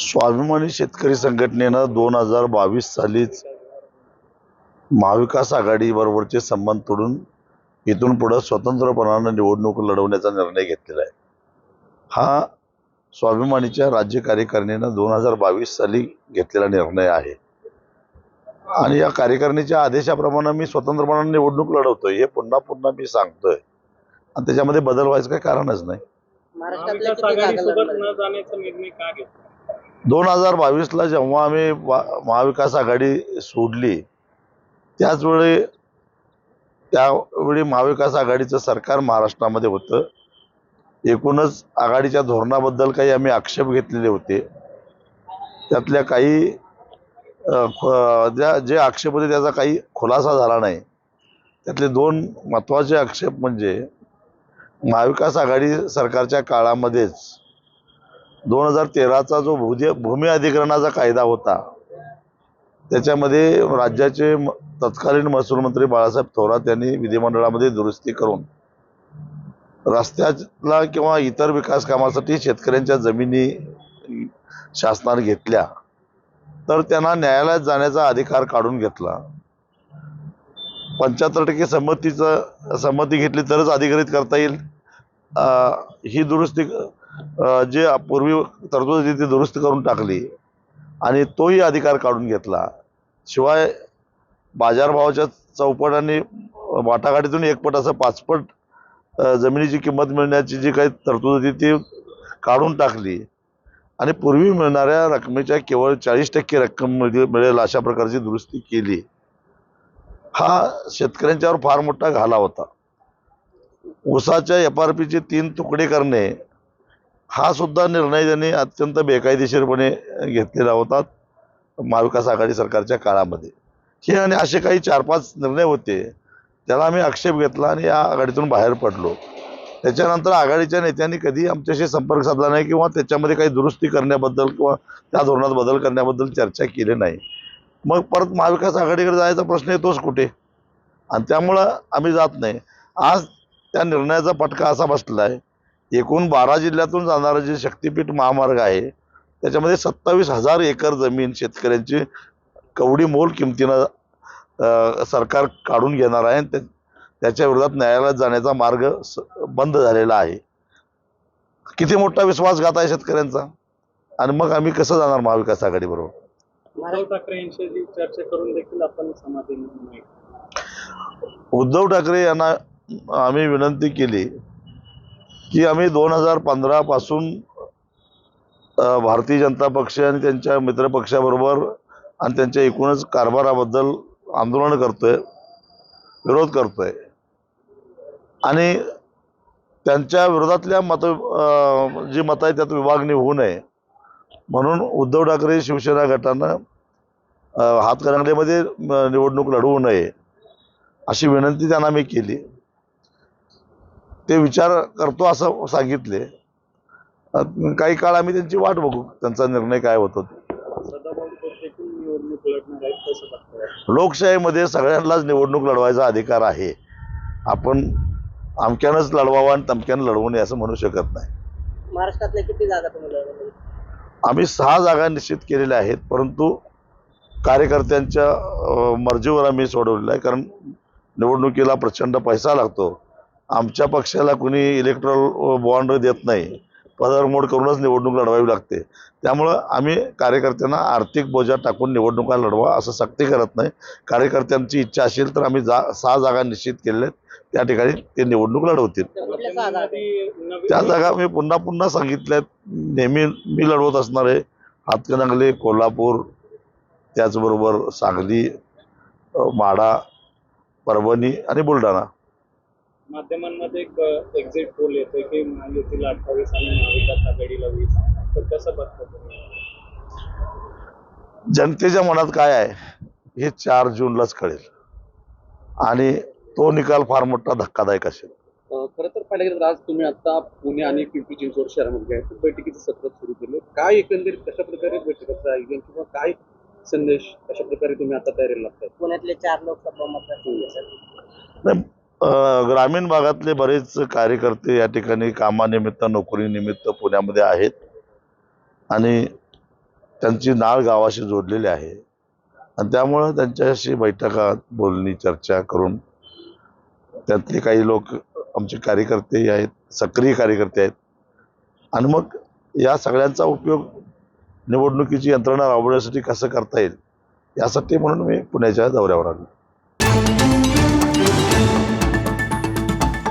स्वाभिमानी शेतकरी संघटनेनं 2022 सालीच महाविकास आघाडी बरोबरचे संबंध तोडून इथून पुढे स्वतंत्रपणाने निवडणूक लढवण्याचा निर्णय घेतलेला आहे। हा स्वाभिमानीच्या राज्य कार्यकारिणीनं 2022 साली घेतलेला निर्णय आहे आणि या कार्यकारिणीच्या आदेशाप्रमाणे मी स्वतंत्रपणाने निवडणूक लढवतोय हे पुन्हा पुन्हा मी सांगतोय आणि त्याच्यामध्ये बदल व्हायचं काही कारणच नाही। महाविकास आघाडीसोबत न जाण्याचा निर्णय का घेतला? 2022 ला जेव्हा आम्ही महाविकास आघाडी सोडली त्यावेळी महाविकास आघाडीचं सरकार महाराष्ट्रामध्ये होतं। एकूणच आघाडीच्या धोरणाबद्दल काही आम्ही आक्षेप घेतलेले होते। त्यातल्या काही जे आक्षेप होते त्याचा काही खुलासा झाला नाही। त्यातले दोन महत्त्वाचे आक्षेप म्हणजे महाविकास आघाडी सरकारच्या काळामध्येच 2013चा जो भूमी अधिग्रहणाचा कायदा होता त्याच्यामध्ये राज्याचे तत्कालीन महसूल मंत्री बाळासाहेब थोरात यांनी विधिमंडळामध्ये दुरुस्ती करून रस्त्याला किंवा इतर विकास कामासाठी शेतकऱ्यांच्या जमिनी शासनाने घेतल्या तर त्यांना न्यायालयात जाण्याचा अधिकार काढून घेतला। 75% संमती घेतली तरच अधिग्रहित करता येईल ही दुरुस्ती जे पूर्वी तरतूद होती ती दुरुस्त करून टाकली आणि तोही अधिकार काढून घेतला। शिवाय बाजारभावाच्या चौपट आणि वाटाघाटीतून एकपट असं 5 पट जमिनीची किंमत मिळण्याची जी काही तरतूद होती ती काढून टाकली आणि पूर्वी मिळणाऱ्या रकमेच्या केवळ 40% रक्कम मिळेल अशा प्रकारची दुरुस्ती केली। हा शेतकऱ्यांच्यावर फार मोठा घाला होता। ऊसाच्या FRPचे 3 तुकडे करणे हा सुद्धा निर्णय त्यांनी अत्यंत बेकायदेशीरपणे घेतलेला होता महाविकास आघाडी सरकारच्या काळामध्ये। हे आणि असे काही 4-5 निर्णय होते त्याला आम्ही आक्षेप घेतला आणि या आघाडीतून बाहेर पडलो। त्याच्यानंतर आघाडीच्या नेत्यांनी कधी आमच्याशी संपर्क साधला नाही किंवा त्याच्यामध्ये काही दुरुस्ती करण्याबद्दल किंवा त्या धोरणात बदल करण्याबद्दल चर्चा केली नाही। मग परत महाविकास आघाडीकडे जायचा प्रश्न येतोच कुठे आणि त्यामुळं आम्ही जात नाही। आज त्या निर्णयाचा फटका असा बसला आहे, एकूण 12 जिल्ह्यातून जाणारा जे शक्तीपीठ महामार्ग आहे त्याच्यामध्ये 27,000 एकर जमीन शेतकऱ्यांची कवडी मोल किमतीनं सरकार काढून घेणार आहे। त्याच्या विरोधात न्यायालयात जाण्याचा मार्ग बंद झालेला आहे। किती मोठा विश्वासघात आहे शेतकऱ्यांचा आणि मग आम्ही कसं जाणार महाविकास आघाडी बरोबर? उद्धव ठाकरे यांच्याशी चर्चा करून देखील आपण समाधानी नाही। उद्धव ठाकरे यांना आम्ही विनंती केली की आम्ही 2015 पासून भारतीय जनता पक्ष आणि त्यांच्या मित्रपक्षाबरोबर आणि त्यांच्या एकूणच कारभाराबद्दल आंदोलन करतोय, विरोध करतोय आणि त्यांच्या विरोधातल्या जी मतं आहेत त्यात विभागणी होऊ नये म्हणून उद्धव ठाकरे शिवसेना गटानं हातकणंगलेमध्ये निवडणूक लढवू नये अशी विनंती त्यांना मी केली। ते विचार करतो असं सांगितले। काही काळ आम्ही त्यांची वाट बघू, त्यांचा निर्णय काय होतो। लोकशाहीमध्ये सगळ्यांनाच निवडणूक लढवायचा अधिकार आहे। आपण अमक्यानंच लढवावं आणि तमक्यानं लढवू नये असं म्हणू शकत नाही। महाराष्ट्रातल्या किती जागा तुम्ही? आम्ही 6 जागा निश्चित केलेल्या आहेत, परंतु कार्यकर्त्यांच्या मर्जीवर आम्ही सोडवलेलं आहे। कारण निवडणुकीला प्रचंड पैसा लागतो। आमच्या पक्षाला कुणी इलेक्ट्रल बॉन्ड देत नाही, पदरमोड करूनच निवडणूक लढवावी लागते। त्यामुळं आम्ही कार्यकर्त्यांना आर्थिक बोजा टाकून निवडणुका लढवा असं सक्ती करत नाही। कार्यकर्त्यांची इच्छा असेल तर आम्ही 6 जागा निश्चित केलेल्या आहेत, त्या ठिकाणी ते निवडणूक लढवतील। त्या जागा मी पुन्हा पुन्हा सांगितल्यात, नेहमी मी लढवत असणार आहे। हातकणंगले, कोल्हापूर, त्याचबरोबर सांगली, माढा, परभणी आणि बुलढाणा। माध्यमांमध्ये एक एक्झिट पोल येतोय की महायुतीला 28 आणि महाविकास आघाडीला 20, तर कसं बघता तुम्ही? जनतेच्या मनात काय आहे हे 4 जूनलाच कळेल आणि तो निकाल फार मोठा धक्कादायक असेल। खरं तर पाहिलं गेलं तर आज तुम्ही आता पुणे आणि पिंपरी चिंचवड शहरामध्ये बैठकीचं सत्र सुरू केले, काय एकंदरीत कशा प्रकारे बैठकीचं आयोजन किंवा काय संदेश कशा प्रकारे तुम्ही आता तयारीला लागताय? पुण्यातले 4 लोकसभा मतदारसंघ, ग्रामीण भागातले बरेच कार्यकर्ते या ठिकाणी कामानिमित्त नोकरीनिमित्त पुण्यामध्ये आहेत आणि त्यांची नाळ गावाशी जोडलेली आहे आणि त्यामुळं त्यांच्याशी बैठका बोलणी चर्चा करून त्यातले काही लोक आमचे कार्यकर्ते आहेत, सक्रिय कार्यकर्ते आहेत आणि मग या सगळ्यांचा उपयोग निवडणुकीची यंत्रणा राबवण्यासाठी कसं करता येईल यासाठी म्हणून मी पुण्याच्या दौऱ्यावर आलो.